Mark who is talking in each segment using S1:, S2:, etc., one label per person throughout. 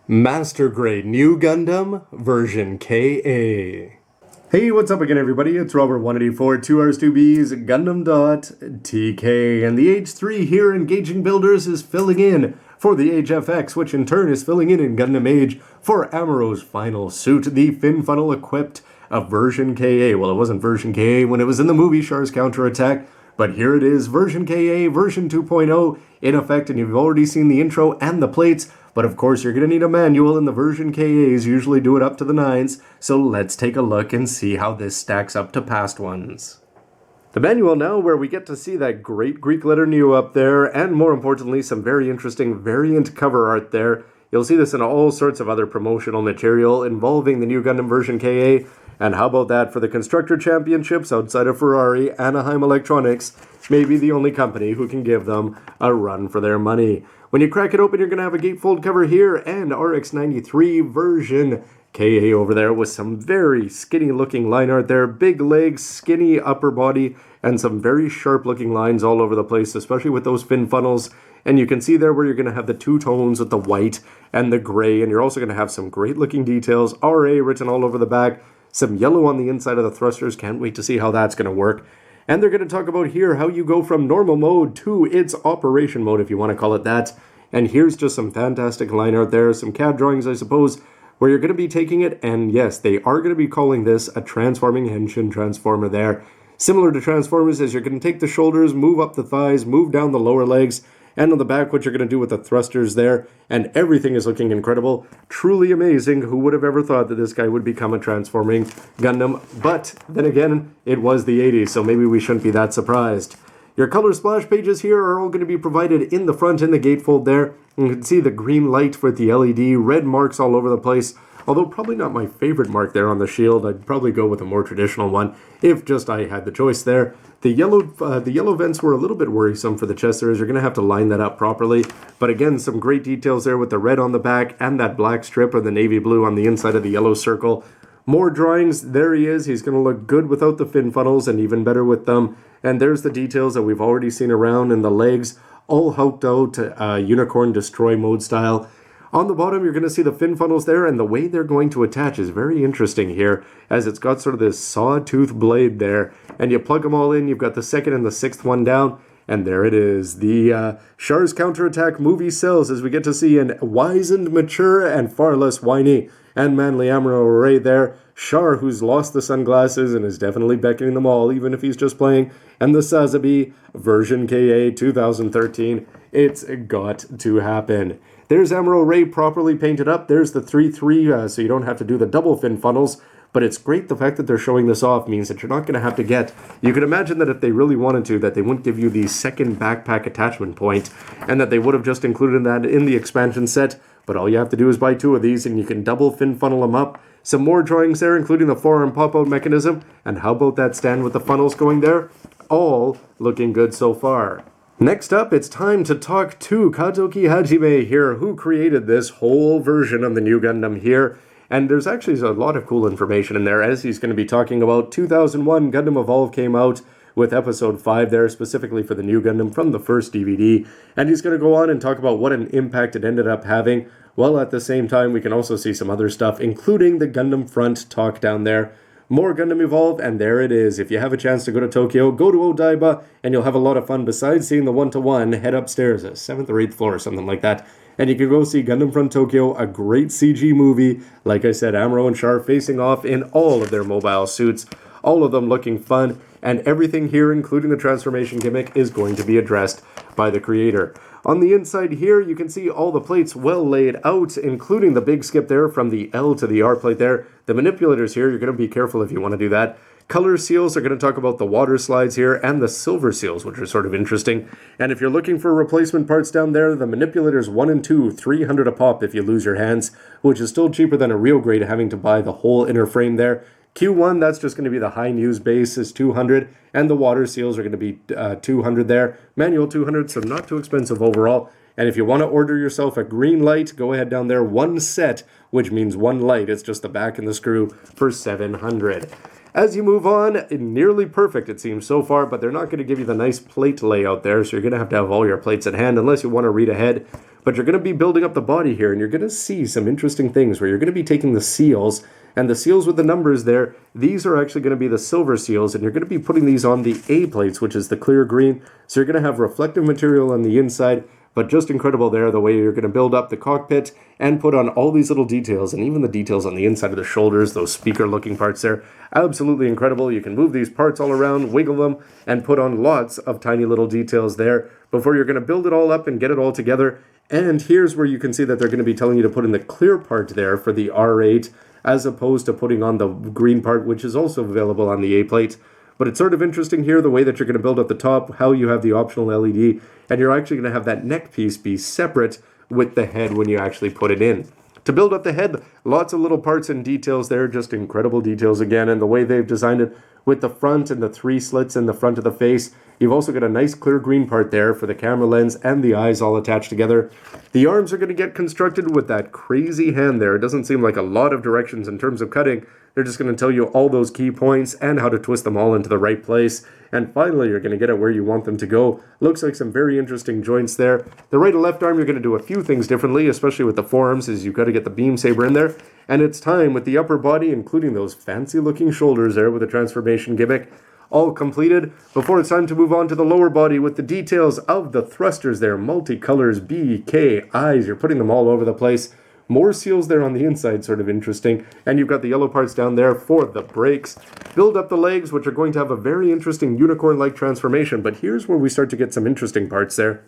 S1: Master Grade New Gundam version KA. Hey, what's up again, everybody? It's Robert184, 2Rs2B's gundam.tk, and the Age 3 here Engaging Builders is filling in for the Age FX, which in turn is filling in Gundam Age for Amuro's final suit, the fin funnel equipped of version KA. Well, it wasn't version KA when it was in the movie Char's Counterattack, but here it is, version KA, version 2.0 in effect, and you've already seen the intro and the plates. But of course, you're going to need a manual, and the version KAs usually do it up to the 9s, so let's take a look and see how this stacks up to past ones. The manual now, where we get to see that great Greek letter Nu up there, and more importantly, some very interesting variant cover art there. You'll see this in all sorts of other promotional material involving the new Gundam version KA, and how about that for the Constructor Championships outside of Ferrari, Anaheim Electronics, maybe the only company who can give them a run for their money. When you crack it open, you're going to have a gatefold cover here and RX-93 version KA over there with some very skinny looking line art there, big legs, skinny upper body, and some very sharp looking lines all over the place, especially with those fin funnels. And you can see there where you're going to have the two tones with the white and the gray, and you're also going to have some great looking details, RA written all over the back, some yellow on the inside of the thrusters. Can't wait to see how that's going to work. And they're going to talk about here how you go from normal mode to its operation mode, if you want to call it that. And here's just some fantastic line art there, some CAD drawings, I suppose, where you're going to be taking it. And yes, they are going to be calling this a transforming henshin transformer there. Similar to Transformers, as you're going to take the shoulders, move up the thighs, move down the lower legs, and on the back, what you're going to do with the thrusters there. And everything is looking incredible. Truly amazing. Who would have ever thought that this guy would become a transforming Gundam? But then again, it was the 80s, so maybe we shouldn't be that surprised. Your color splash pages here are all going to be provided in the front in the gatefold there. You can see the green light with the LED, red marks all over the place. Although probably not my favorite mark there on the shield. I'd probably go with a more traditional one if just I had the choice there. The yellow vents were a little bit worrisome for the chest there, as you're going to have to line that up properly. But again, some great details there with the red on the back and that black strip or the navy blue on the inside of the yellow circle. More drawings. There he is. He's going to look good without the fin funnels and even better with them. And there's the details that we've already seen around in the legs, all hulked out unicorn destroy mode style. On the bottom, you're going to see the fin funnels there, and the way they're going to attach is very interesting here, as it's got sort of this sawtooth blade there, and you plug them all in. You've got the second and the sixth one down, and there it is. The Char's Counterattack movie sells, as we get to see an wizened, mature, and far less whiny and manly Amuro right there. Char, who's lost the sunglasses and is definitely beckoning them all, even if he's just playing. And the Sazabi version KA 2013. It's got to happen. There's Amuro Ray properly painted up. There's the 3-3, so you don't have to do the double fin funnels. But it's great the fact that they're showing this off means that you're not going to have to get... You can imagine that if they really wanted to, that they wouldn't give you the second backpack attachment point, and that they would have just included that in the expansion set. But all you have to do is buy 2 of these, and you can double fin funnel them up. Some more drawings there, including the forearm pop-out mechanism. And how about that stand with the funnels going there? All looking good so far. Next up, it's time to talk to Kazuki Hajime here, who created this whole version of the new Gundam here. And there's actually a lot of cool information in there, as he's going to be talking about 2001 Gundam Evolve came out with episode 5 there, specifically for the new Gundam from the first DVD. And he's going to go on and talk about what an impact it ended up having. While at the same time, we can also see some other stuff, including the Gundam Front talk down there. More Gundam Evolve, and there it is. If you have a chance to go to Tokyo, go to Odaiba, and you'll have a lot of fun. Besides seeing the 1-to-1, head upstairs, 7th or 8th floor, or something like that. And you can go see Gundam Front Tokyo, a great CG movie. Like I said, Amuro and Char facing off in all of their mobile suits. All of them looking fun, and everything here, including the transformation gimmick, is going to be addressed by the creator. On the inside here, you can see all the plates well laid out, including the big skip there from the L to the R plate there. The manipulators here, you're going to be careful if you want to do that. Color seals are going to talk about the water slides here and the silver seals, which are sort of interesting. And if you're looking for replacement parts down there, the manipulators 1 and 2, 300 a pop if you lose your hands, which is still cheaper than a real grade having to buy the whole inner frame there. Q1, that's just going to be the high news base is 200, and the water seals are going to be 200 there. Manual 200, so not too expensive overall. And if you want to order yourself a green light, go ahead down there, 1 set, which means 1 light. It's just the back and the screw for 700. As you move on, nearly perfect it seems so far, but they're not going to give you the nice plate layout there, so you're going to have all your plates at hand unless you want to read ahead. But you're going to be building up the body here, and you're going to see some interesting things where you're going to be taking the seals, and the seals with the numbers there, these are actually going to be the silver seals, and you're going to be putting these on the A plates, which is the clear green. So you're going to have reflective material on the inside, but just incredible there, the way you're going to build up the cockpit and put on all these little details, and even the details on the inside of the shoulders, those speaker-looking parts there. Absolutely incredible. You can move these parts all around, wiggle them, and put on lots of tiny little details there before you're going to build it all up and get it all together. And here's where you can see that they're going to be telling you to put in the clear part there for the R8, as opposed to putting on the green part, which is also available on the A plate. But it's sort of interesting here, the way that you're going to build up the top, how you have the optional LED, and you're actually going to have that neck piece be separate with the head when you actually put it in. To build up the head, lots of little parts and details there, just incredible details again, and the way they've designed it with the front and the 3 slits in the front of the face. You've also got a nice clear green part there for the camera lens and the eyes all attached together. The arms are going to get constructed with that crazy hand there. It doesn't seem like a lot of directions in terms of cutting. They're just going to tell you all those key points and how to twist them all into the right place. And finally, you're going to get it where you want them to go. Looks like some very interesting joints there. The right and left arm, you're going to do a few things differently, especially with the forearms, is you've got to get the beam saber in there. And it's time with the upper body, including those fancy looking shoulders there with the transformation gimmick, all completed. Before it's time to move on to the lower body with the details of the thrusters there, multicolors, B, K, eyes, you're putting them all over the place. More seals there on the inside, sort of interesting. And you've got the yellow parts down there for the brakes. Build up the legs, which are going to have a very interesting unicorn-like transformation. But here's where we start to get some interesting parts there.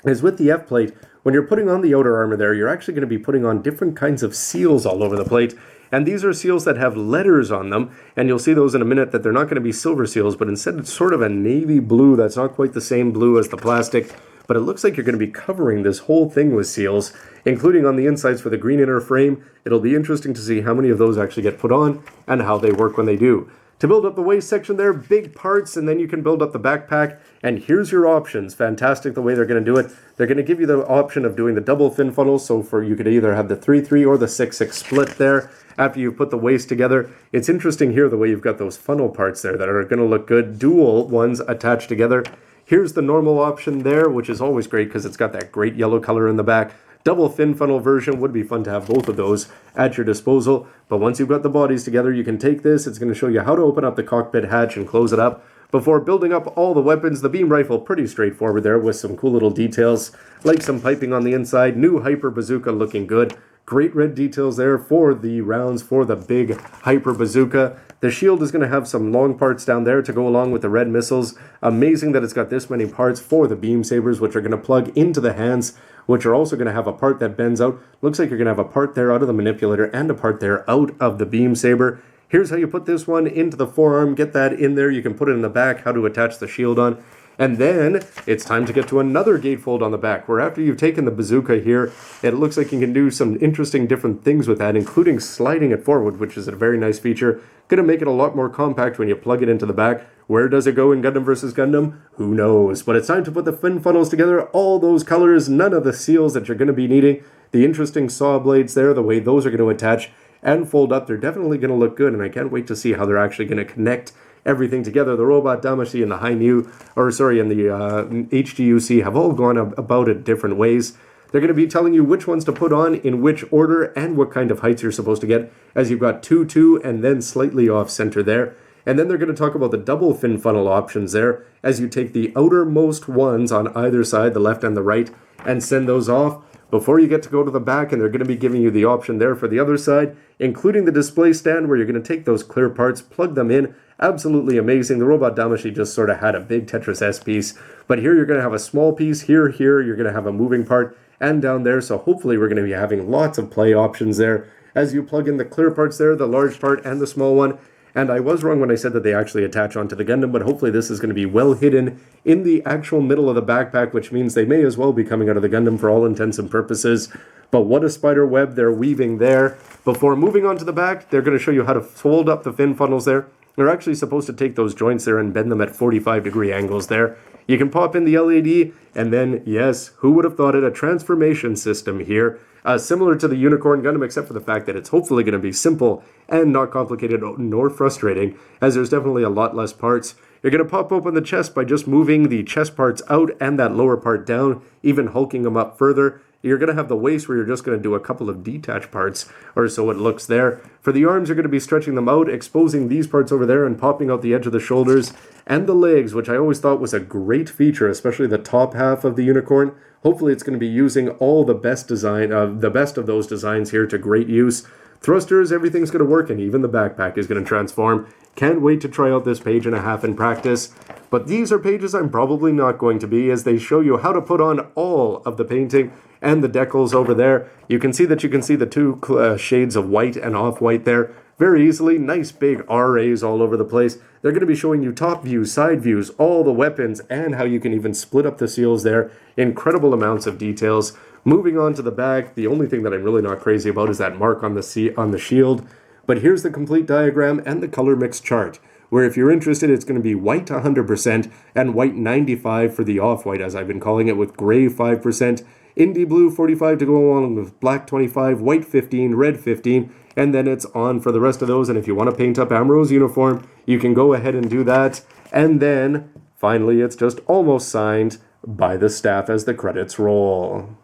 S1: Is with the F plate, when you're putting on the outer armor there, you're actually going to be putting on different kinds of seals all over the plate. And these are seals that have letters on them, and you'll see those in a minute that they're not going to be silver seals, but instead it's sort of a navy blue that's not quite the same blue as the plastic, but it looks like you're going to be covering this whole thing with seals, including on the insides for the green inner frame. It'll be interesting to see how many of those actually get put on and how they work when they do. To build up the waist section there, big parts, and then you can build up the backpack. And here's your options. Fantastic the way they're going to do it. They're going to give you the option of doing the double fin funnel, so for you could either have the 3-3 or the 6-6 split there after you put the waist together. It's interesting here the way you've got those funnel parts there that are going to look good. Dual ones attached together. Here's the normal option there, which is always great because it's got that great yellow color in the back. Double fin funnel version would be fun to have both of those at your disposal. But once you've got the bodies together, you can take this. It's going to show you how to open up the cockpit hatch and close it up before building up all the weapons. The beam rifle, pretty straightforward there with some cool little details, like some piping on the inside. New hyper bazooka looking good. Great red details there for the rounds for the big hyper bazooka. The shield is going to have some long parts down there to go along with the red missiles. Amazing that it's got this many parts for the beam sabers, which are going to plug into the hands, which are also going to have a part that bends out. Looks like you're going to have a part there out of the manipulator and a part there out of the beam saber. Here's how you put this one into the forearm. Get that in there. You can put it in the back, how to attach the shield on. And then it's time to get to another gatefold on the back, where after you've taken the bazooka here, it looks like you can do some interesting different things with that, including sliding it forward, which is a very nice feature. Going to make it a lot more compact when you plug it into the back. Where does it go in Gundam vs. Gundam? Who knows? But it's time to put the fin funnels together, all those colors, none of the seals that you're going to be needing. The interesting saw blades there, the way those are going to attach and fold up, they're definitely going to look good, and I can't wait to see how they're actually going to connect everything together. The robot Damashi and the and the HGUC have all gone about it different ways. They're going to be telling you which ones to put on, in which order, and what kind of heights you're supposed to get, as you've got 2-2 and then slightly off center there. And then they're going to talk about the double fin funnel options there, as you take the outermost ones on either side, the left and the right, and send those off before you get to go to the back, and they're going to be giving you the option there for the other side, including the display stand where you're going to take those clear parts, plug them in. Absolutely amazing. The robot Damashi just sort of had a big Tetris S piece, but here you're going to have a small piece, here, you're going to have a moving part, and down there, so hopefully we're going to be having lots of play options there as you plug in the clear parts there, the large part and the small one. And I was wrong when I said that they actually attach onto the Gundam, but hopefully this is going to be well hidden in the actual middle of the backpack, which means they may as well be coming out of the Gundam for all intents and purposes. But what a spider web they're weaving there. Before moving on to the back, they're going to show you how to fold up the fin funnels there. They're actually supposed to take those joints there and bend them at 45-degree angles there. You can pop in the LED, and then, yes, who would have thought it, a transformation system here. Similar to the Unicorn Gundam, except for the fact that it's hopefully going to be simple and not complicated nor frustrating, as there's definitely a lot less parts. You're going to pop open the chest by just moving the chest parts out and that lower part down, even hulking them up further. you're going to have the waist where you're just going to do a couple of detached parts, or so it looks there. For the arms, you're going to be stretching them out, exposing these parts over there and popping out the edge of the shoulders, and the legs, which I always thought was a great feature, especially the top half of the unicorn. Hopefully it's going to be using all the best of those designs here to great use. Thrusters, everything's going to work, and even the backpack is going to transform. Can't wait to try out this page and a half in practice. But these are pages I'm probably not going to be, as they show you how to put on all of the painting and the decals over there. You can see the two shades of white and off-white there very easily. Nice big RAs all over the place. They're going to be showing you top views, side views, all the weapons, and how you can even split up the seals there. Incredible amounts of details. Moving on to the back, the only thing that I'm really not crazy about is that mark on the shield. But here's the complete diagram and the color mix chart, where if you're interested, it's going to be white 100% and white 95 for the off-white, as I've been calling it, with gray 5%, indie blue 45 to go along with black 25, white 15, red 15, and then it's on for the rest of those. And if you want to paint up Amuro's uniform, you can go ahead and do that. And then, finally, it's just almost signed by the staff as the credits roll.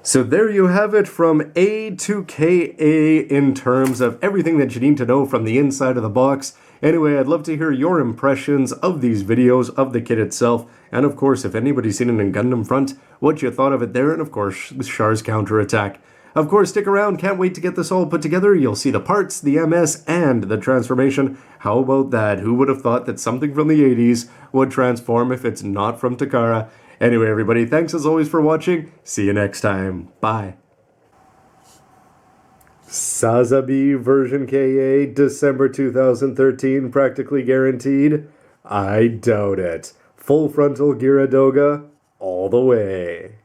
S1: So there you have it, from A to KA in terms of everything that you need to know from the inside of the box. Anyway, I'd love to hear your impressions of these videos, of the kit itself, and of course, if anybody's seen it in Gundam Front, what you thought of it there, and of course, Char's Counterattack. Of course, stick around, can't wait to get this all put together. You'll see the parts, the MS, and the transformation. How about that? Who would have thought that something from the 80s would transform if it's not from Takara? Anyway, everybody, thanks as always for watching. See you next time. Bye. Sazabi version KA, December 2013, practically guaranteed? I doubt it. Full frontal Giradoga, all the way.